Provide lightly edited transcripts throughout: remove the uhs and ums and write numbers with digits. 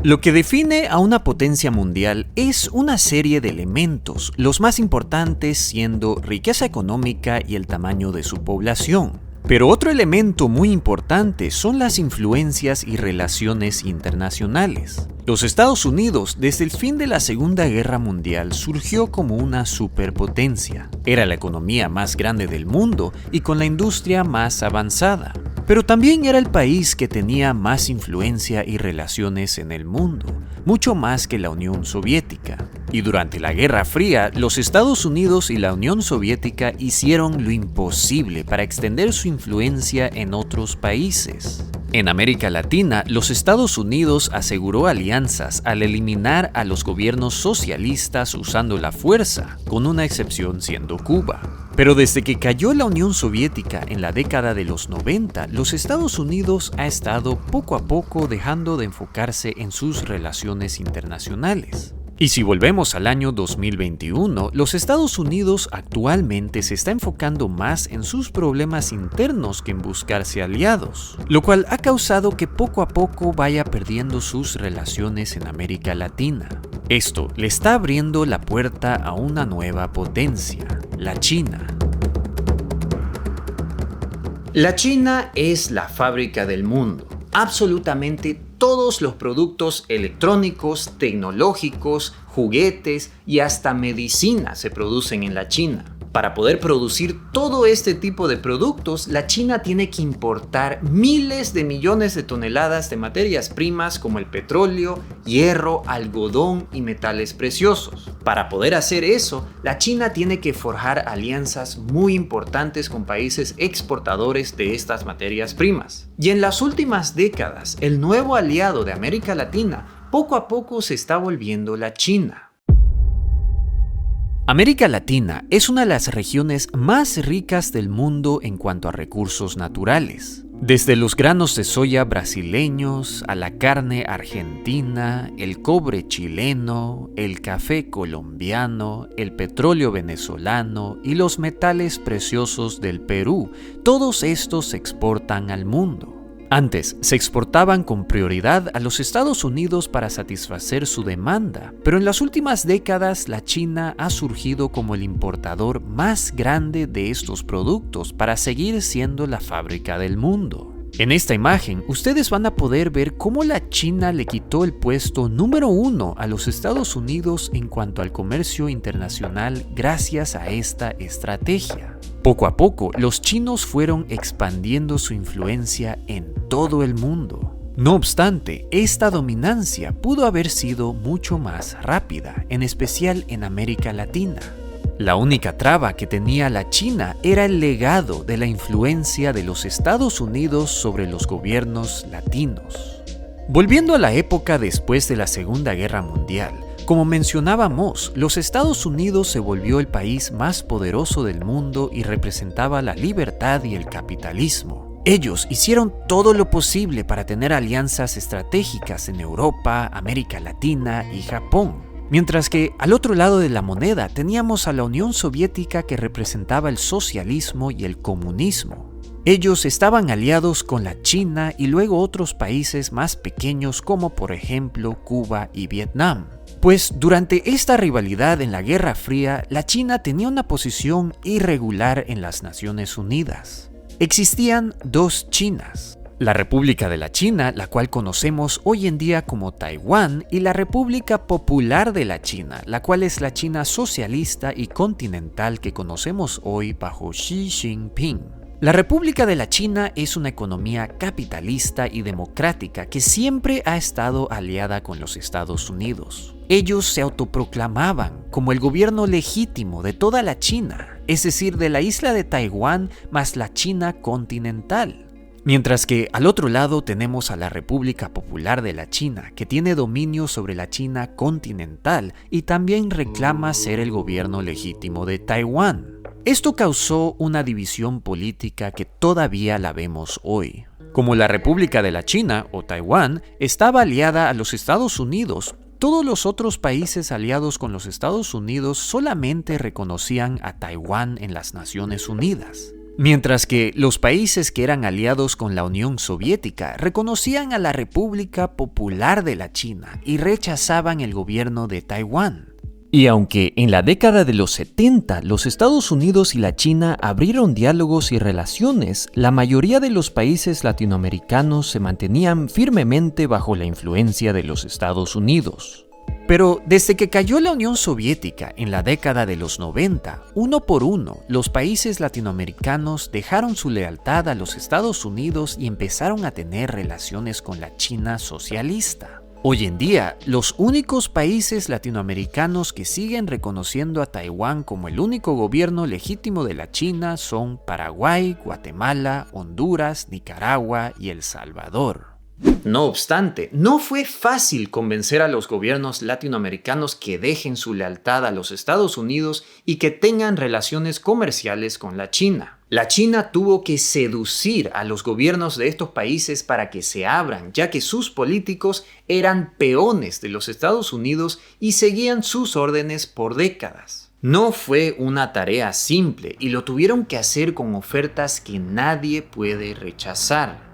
Lo que define a una potencia mundial es una serie de elementos, los más importantes siendo riqueza económica y el tamaño de su población. Pero otro elemento muy importante son las influencias y relaciones internacionales. Los Estados Unidos, desde el fin de la Segunda Guerra Mundial, surgió como una superpotencia. Era la economía más grande del mundo y con la industria más avanzada. Pero también era el país que tenía más influencia y relaciones en el mundo, mucho más que la Unión Soviética. Y durante la Guerra Fría, los Estados Unidos y la Unión Soviética hicieron lo imposible para extender su influencia en otros países. En América Latina, los Estados Unidos aseguró alianzas al eliminar a los gobiernos socialistas usando la fuerza, con una excepción siendo Cuba. Pero desde que cayó la Unión Soviética en la década de los 90, los Estados Unidos ha estado poco a poco dejando de enfocarse en sus relaciones internacionales. Y si volvemos al año 2021, los Estados Unidos actualmente se está enfocando más en sus problemas internos que en buscarse aliados, lo cual ha causado que poco a poco vaya perdiendo sus relaciones en América Latina. Esto le está abriendo la puerta a una nueva potencia, la China. La China es la fábrica del mundo. Absolutamente todos los productos electrónicos, tecnológicos, juguetes y hasta medicina se producen en la China. Para poder producir todo este tipo de productos, la China tiene que importar miles de millones de toneladas de materias primas como el petróleo, hierro, algodón y metales preciosos. Para poder hacer eso, la China tiene que forjar alianzas muy importantes con países exportadores de estas materias primas. Y en las últimas décadas, el nuevo aliado de América Latina poco a poco se está volviendo la China. América Latina es una de las regiones más ricas del mundo en cuanto a recursos naturales. Desde los granos de soya brasileños, a la carne argentina, el cobre chileno, el café colombiano, el petróleo venezolano y los metales preciosos del Perú, todos estos se exportan al mundo. Antes se exportaban con prioridad a los Estados Unidos para satisfacer su demanda, pero en las últimas décadas la China ha surgido como el importador más grande de estos productos para seguir siendo la fábrica del mundo. En esta imagen, ustedes van a poder ver cómo la China le quitó el puesto número 1 a los Estados Unidos en cuanto al comercio internacional gracias a esta estrategia. Poco a poco, los chinos fueron expandiendo su influencia en todo el mundo. No obstante, esta dominancia pudo haber sido mucho más rápida, en especial en América Latina. La única traba que tenía la China era el legado de la influencia de los Estados Unidos sobre los gobiernos latinos. Volviendo a la época después de la Segunda Guerra Mundial, como mencionábamos, los Estados Unidos se volvió el país más poderoso del mundo y representaba la libertad y el capitalismo. Ellos hicieron todo lo posible para tener alianzas estratégicas en Europa, América Latina y Japón. Mientras que al otro lado de la moneda teníamos a la Unión Soviética que representaba el socialismo y el comunismo. Ellos estaban aliados con la China y luego otros países más pequeños como por ejemplo Cuba y Vietnam. Pues durante esta rivalidad en la Guerra Fría, la China tenía una posición irregular en las Naciones Unidas. Existían dos Chinas. La República de la China, la cual conocemos hoy en día como Taiwán, y la República Popular de la China, la cual es la China socialista y continental que conocemos hoy bajo Xi Jinping. La República de la China es una economía capitalista y democrática que siempre ha estado aliada con los Estados Unidos. Ellos se autoproclamaban como el gobierno legítimo de toda la China, es decir, de la isla de Taiwán más la China continental. Mientras que al otro lado tenemos a la República Popular de la China, que tiene dominio sobre la China continental y también reclama ser el gobierno legítimo de Taiwán. Esto causó una división política que todavía la vemos hoy. Como la República de la China, o Taiwán, estaba aliada a los Estados Unidos, todos los otros países aliados con los Estados Unidos solamente reconocían a Taiwán en las Naciones Unidas. Mientras que los países que eran aliados con la Unión Soviética reconocían a la República Popular de la China y rechazaban el gobierno de Taiwán. Y aunque en la década de los 70 los Estados Unidos y la China abrieron diálogos y relaciones, la mayoría de los países latinoamericanos se mantenían firmemente bajo la influencia de los Estados Unidos. Pero desde que cayó la Unión Soviética en la década de los 90, uno por uno, los países latinoamericanos dejaron su lealtad a los Estados Unidos y empezaron a tener relaciones con la China socialista. Hoy en día, los únicos países latinoamericanos que siguen reconociendo a Taiwán como el único gobierno legítimo de la China son Paraguay, Guatemala, Honduras, Nicaragua y El Salvador. No obstante, no fue fácil convencer a los gobiernos latinoamericanos que dejen su lealtad a los Estados Unidos y que tengan relaciones comerciales con la China. La China tuvo que seducir a los gobiernos de estos países para que se abran, ya que sus políticos eran peones de los Estados Unidos y seguían sus órdenes por décadas. No fue una tarea simple y lo tuvieron que hacer con ofertas que nadie puede rechazar.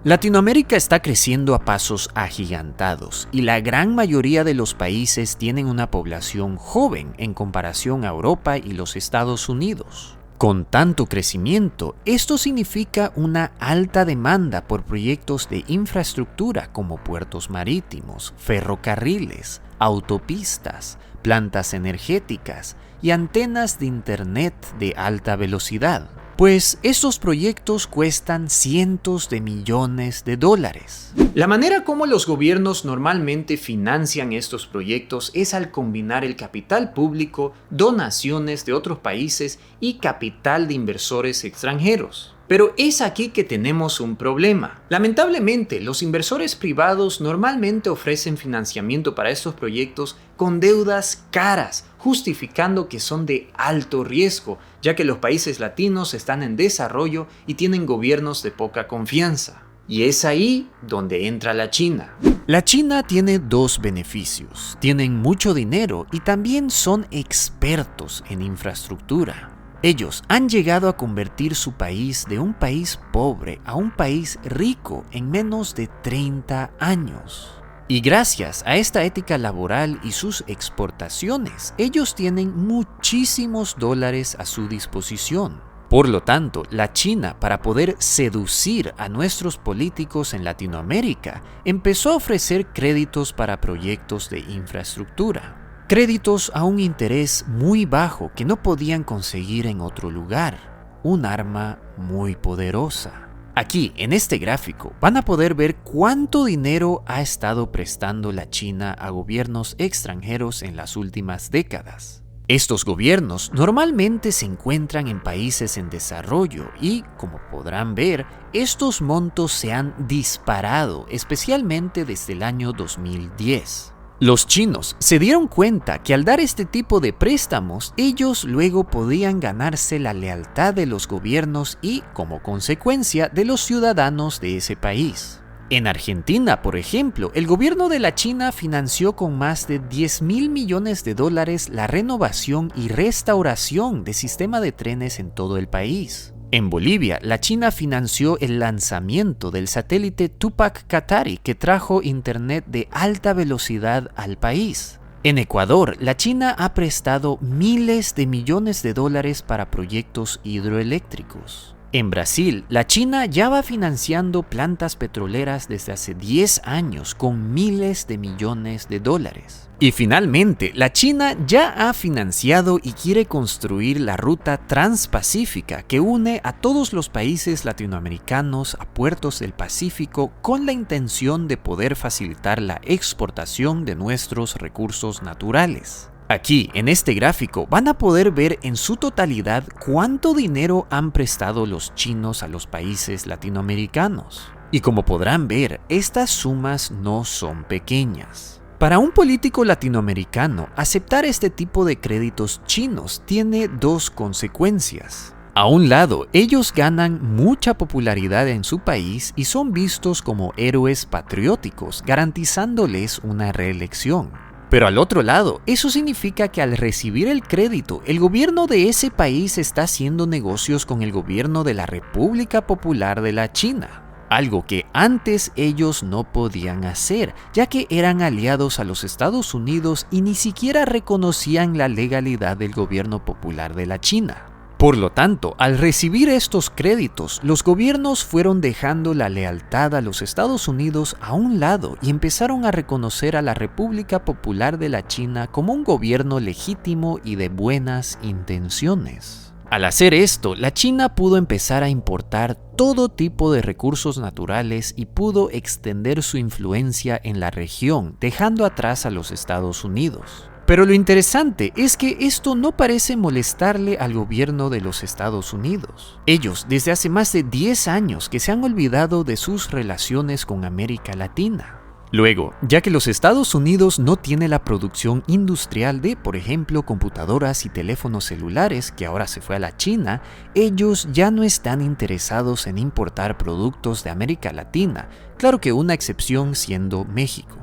Latinoamérica está creciendo a pasos agigantados y la gran mayoría de los países tienen una población joven en comparación a Europa y los Estados Unidos. Con tanto crecimiento, esto significa una alta demanda por proyectos de infraestructura como puertos marítimos, ferrocarriles, autopistas, plantas energéticas y antenas de Internet de alta velocidad. Pues estos proyectos cuestan cientos de millones de dólares. La manera como los gobiernos normalmente financian estos proyectos es al combinar el capital público, donaciones de otros países y capital de inversores extranjeros. Pero es aquí que tenemos un problema. Lamentablemente, los inversores privados normalmente ofrecen financiamiento para estos proyectos con deudas caras, justificando que son de alto riesgo, ya que los países latinos están en desarrollo y tienen gobiernos de poca confianza. Y es ahí donde entra la China. La China tiene dos beneficios. Tienen mucho dinero y también son expertos en infraestructura. Ellos han llegado a convertir su país de un país pobre a un país rico en menos de 30 años. Y gracias a esta ética laboral y sus exportaciones, ellos tienen muchísimos dólares a su disposición. Por lo tanto, la China, para poder seducir a nuestros políticos en Latinoamérica, empezó a ofrecer créditos para proyectos de infraestructura. Créditos a un interés muy bajo que no podían conseguir en otro lugar. Un arma muy poderosa. Aquí, en este gráfico, van a poder ver cuánto dinero ha estado prestando la China a gobiernos extranjeros en las últimas décadas. Estos gobiernos normalmente se encuentran en países en desarrollo y, como podrán ver, estos montos se han disparado, especialmente desde el año 2010. Los chinos se dieron cuenta que al dar este tipo de préstamos, ellos luego podían ganarse la lealtad de los gobiernos y, como consecuencia, de los ciudadanos de ese país. En Argentina, por ejemplo, el gobierno de la China financió con más de 10.000 millones de dólares la renovación y restauración del sistema de trenes en todo el país. En Bolivia, la China financió el lanzamiento del satélite Tupac Katari que trajo internet de alta velocidad al país. En Ecuador, la China ha prestado miles de millones de dólares para proyectos hidroeléctricos. En Brasil, la China ya va financiando plantas petroleras desde hace 10 años con miles de millones de dólares. Y finalmente, la China ya ha financiado y quiere construir la ruta transpacífica que une a todos los países latinoamericanos a puertos del Pacífico con la intención de poder facilitar la exportación de nuestros recursos naturales. Aquí, en este gráfico, van a poder ver en su totalidad cuánto dinero han prestado los chinos a los países latinoamericanos. Y como podrán ver, estas sumas no son pequeñas. Para un político latinoamericano, aceptar este tipo de créditos chinos tiene dos consecuencias. A un lado, ellos ganan mucha popularidad en su país y son vistos como héroes patrióticos, garantizándoles una reelección. Pero al otro lado, eso significa que al recibir el crédito, el gobierno de ese país está haciendo negocios con el gobierno de la República Popular de la China. Algo que antes ellos no podían hacer, ya que eran aliados a los Estados Unidos y ni siquiera reconocían la legalidad del gobierno popular de la China. Por lo tanto, al recibir estos créditos, los gobiernos fueron dejando la lealtad a los Estados Unidos a un lado y empezaron a reconocer a la República Popular de la China como un gobierno legítimo y de buenas intenciones. Al hacer esto, la China pudo empezar a importar todo tipo de recursos naturales y pudo extender su influencia en la región, dejando atrás a los Estados Unidos. Pero lo interesante es que esto no parece molestarle al gobierno de los Estados Unidos. Ellos, desde hace más de 10 años que se han olvidado de sus relaciones con América Latina. Luego, ya que los Estados Unidos no tiene la producción industrial de, por ejemplo, computadoras y teléfonos celulares, que ahora se fue a la China, ellos ya no están interesados en importar productos de América Latina, claro que una excepción siendo México.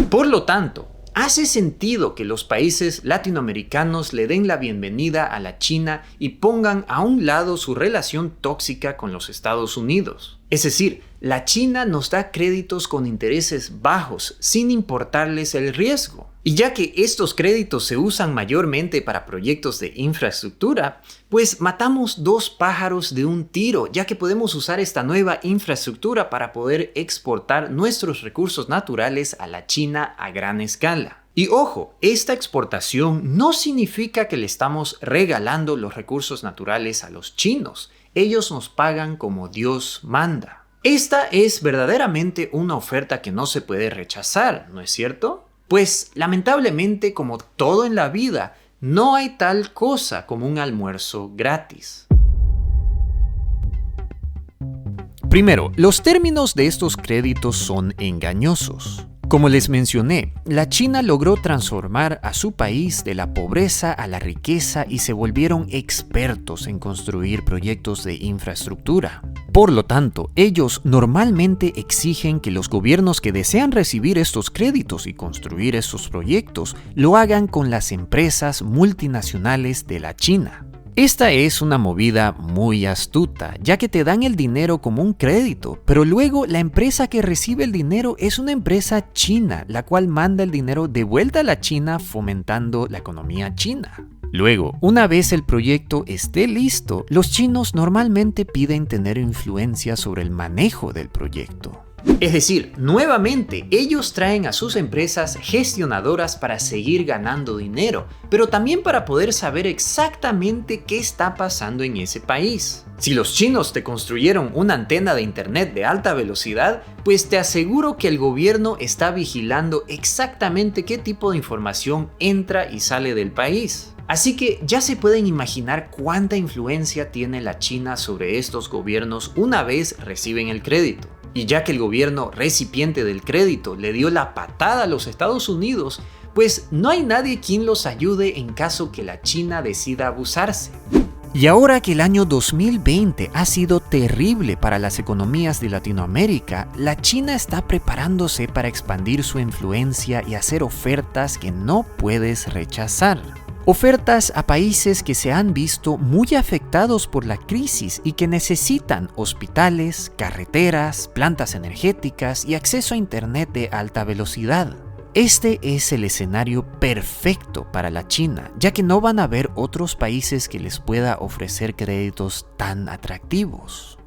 Por lo tanto, hace sentido que los países latinoamericanos le den la bienvenida a la China y pongan a un lado su relación tóxica con los Estados Unidos. Es decir, la China nos da créditos con intereses bajos sin importarles el riesgo. Y ya que estos créditos se usan mayormente para proyectos de infraestructura, pues matamos dos pájaros de un tiro, ya que podemos usar esta nueva infraestructura para poder exportar nuestros recursos naturales a la China a gran escala. Y ojo, esta exportación no significa que le estamos regalando los recursos naturales a los chinos. Ellos nos pagan como Dios manda. Esta es verdaderamente una oferta que no se puede rechazar, ¿no es cierto? Pues lamentablemente, como todo en la vida, no hay tal cosa como un almuerzo gratis. Primero, los términos de estos créditos son engañosos. Como les mencioné, la China logró transformar a su país de la pobreza a la riqueza y se volvieron expertos en construir proyectos de infraestructura. Por lo tanto, ellos normalmente exigen que los gobiernos que desean recibir estos créditos y construir estos proyectos lo hagan con las empresas multinacionales de la China. Esta es una movida muy astuta, ya que te dan el dinero como un crédito, pero luego la empresa que recibe el dinero es una empresa china, la cual manda el dinero de vuelta a la China fomentando la economía china. Luego, una vez el proyecto esté listo, los chinos normalmente piden tener influencia sobre el manejo del proyecto. Es decir, nuevamente, ellos traen a sus empresas gestionadoras para seguir ganando dinero, pero también para poder saber exactamente qué está pasando en ese país. Si los chinos te construyeron una antena de internet de alta velocidad, pues te aseguro que el gobierno está vigilando exactamente qué tipo de información entra y sale del país. Así que ya se pueden imaginar cuánta influencia tiene la China sobre estos gobiernos una vez reciben el crédito. Y ya que el gobierno recipiente del crédito le dio la patada a los Estados Unidos, pues no hay nadie quien los ayude en caso que la China decida abusarse. Y ahora que el año 2020 ha sido terrible para las economías de Latinoamérica, la China está preparándose para expandir su influencia y hacer ofertas que no puedes rechazar. Ofertas a países que se han visto muy afectados por la crisis y que necesitan hospitales, carreteras, plantas energéticas y acceso a internet de alta velocidad. Este es el escenario perfecto para la China, ya que no van a haber otros países que les pueda ofrecer créditos tan atractivos.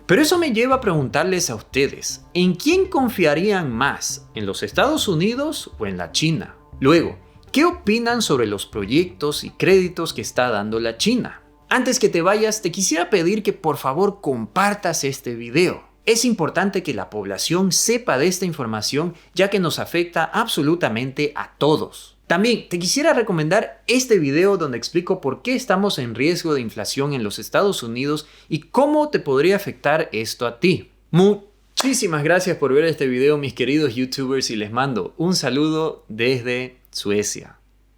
Pero eso me lleva a preguntarles a ustedes, ¿en quién confiarían más? ¿En los Estados Unidos o en la China? Luego, ¿qué opinan sobre los proyectos y créditos que está dando la China? Antes que te vayas, te quisiera pedir que por favor compartas este video. Es importante que la población sepa de esta información, ya que nos afecta absolutamente a todos. También te quisiera recomendar este video donde explico por qué estamos en riesgo de inflación en los Estados Unidos y cómo te podría afectar esto a ti. Muchísimas gracias por ver este video, mis queridos youtubers, y les mando un saludo desde Suecia.